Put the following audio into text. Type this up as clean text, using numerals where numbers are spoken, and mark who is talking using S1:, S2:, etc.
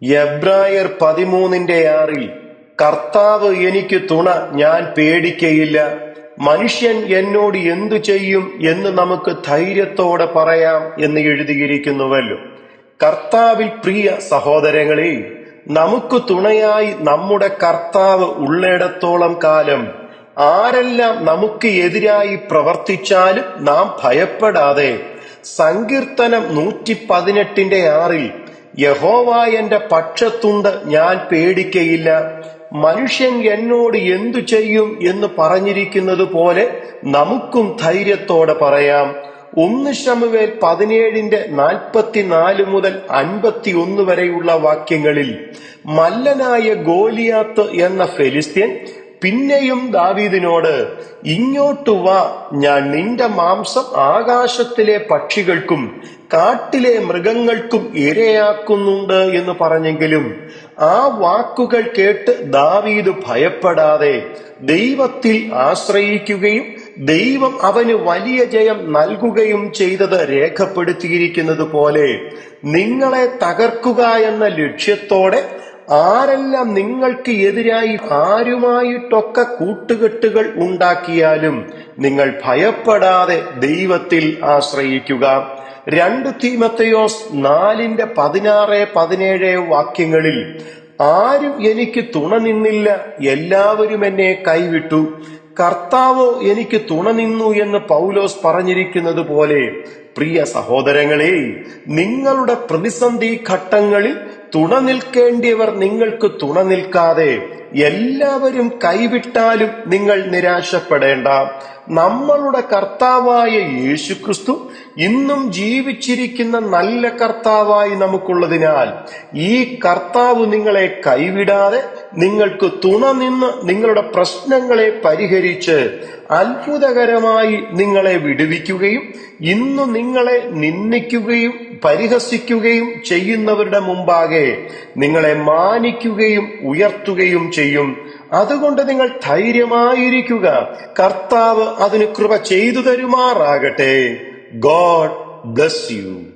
S1: എബ്രായർ 13:6 കർത്താവ് എനിക്ക് തുണ, ഞാൻ പേടിക്കയില്ല. മനുഷ്യൻ എന്നോട് എന്തു ചെയ്യും എന്ന് നമുക്ക് ധൈര്യത്തോടെ പറയാം എന്ന് എഴുതിയിരിക്കുന്നുവല്ലോ. കർത്താവിൽ പ്രിയ സഹോദരങ്ങളെ, നമുക്ക് തുണയായി നമ്മുടെ കർത്താവ് ഉള്ളിടത്തോളം കാലം ആരെല്ലാം നമുക്ക് എതിരായി പ്രവർത്തിച്ചാലും നാം ഭയപ്പെടാതെ സങ്കീർത്തനം 118:6 യഹോവ എന്റെ പക്ഷത്തുണ്ട്, ഞാൻ പേടിക്കയില്ല. മനുഷ്യൻ എന്നോട് എന്തു ചെയ്യും എന്ന് പറഞ്ഞിരിക്കുന്നത് പോലെ നമുക്കും ധൈര്യത്തോടെ പറയാം. 1 ശമൂവേൽ 17:44 മുതൽ 51 വരെയുള്ള വാക്യങ്ങളിൽ മല്ലനായ ഗോലിയാത്ത് എന്ന ഫെലിസ്ത്യൻ പിന്നെയും ദാവീദിനോട്, ഇങ്ങോട്ട് വാ, ഞാൻ നിന്റെ മാംസം ആകാശത്തിലെ പക്ഷികൾക്കും കാട്ടിലെ മൃഗങ്ങൾക്കും ഇരയാക്കുന്നുണ്ട് എന്ന് പറഞ്ഞെങ്കിലും ആ വാക്കുകൾ കേട്ട് ദാവീദ് ഭയപ്പെടാതെ ദൈവത്തിൽ ആശ്രയിക്കുകയും ദൈവം അവന് വലിയ ജയം നൽകുകയും ചെയ്തത് രേഖപ്പെടുത്തിയിരിക്കുന്നത് പോലെ നിങ്ങളെ തകർക്കുക എന്ന ലക്ഷ്യത്തോടെ ആരെല്ലാം നിങ്ങൾക്ക് എതിരായി ആരുമായിട്ടൊക്കെ കൂട്ടുകെട്ടുകൾ ഉണ്ടാക്കിയാലും നിങ്ങൾ ഭയപ്പെടാതെ ദൈവത്തിൽ ആശ്രയിക്കുക. 2 തീമോഥെയോസ് 4:16-17 വാക്യങ്ങളിൽ ആരും എനിക്ക് തുണ നിന്നില്ല, എല്ലാവരും എന്നെ കൈവിട്ടു, കർത്താവോ എനിക്ക് തുണ നിന്നു എന്ന് പൗലോസ് പറഞ്ഞിരിക്കുന്നത് പോലെ പ്രിയ സഹോദരങ്ങളെ, നിങ്ങളുടെ പ്രതിസന്ധി ഘട്ടങ്ങളിൽ തുണ നിൽക്കേണ്ടിയവർ നിങ്ങൾക്ക് തുണ നിൽക്കാതെ എല്ലാവരും കൈവിട്ടാലും നിങ്ങൾ നിരാശപ്പെടേണ്ട. നമ്മളുടെ കർത്താവായ യേശുക്രിസ്തു ഇന്നും ജീവിച്ചിരിക്കുന്ന നല്ല കർത്താവായി നമുക്കുള്ളതിനാൽ ഈ കർത്താവ് നിങ്ങളെ കൈവിടാതെ നിങ്ങൾക്ക് തുണ നിന്ന് നിങ്ങളുടെ പ്രശ്നങ്ങളെ പരിഹരിച്ച് അത്ഭുതകരമായി നിങ്ങളെ വിടുവിക്കുകയും ഇന്ന് നിങ്ങളെ നിന്ദിക്കുകയും പരിഹസിക്കുകയും ചെയ്യുന്നവരുടെ മുമ്പാകെ നിങ്ങളെ മാനിക്കുകയും ഉയർത്തുകയും ചെയ്യും. അതുകൊണ്ട് നിങ്ങൾ ധൈര്യമായിരിക്കുക. കർത്താവ് അതിന് കൃപ ചെയ്തു തരുമാറാകട്ടെ. God bless you.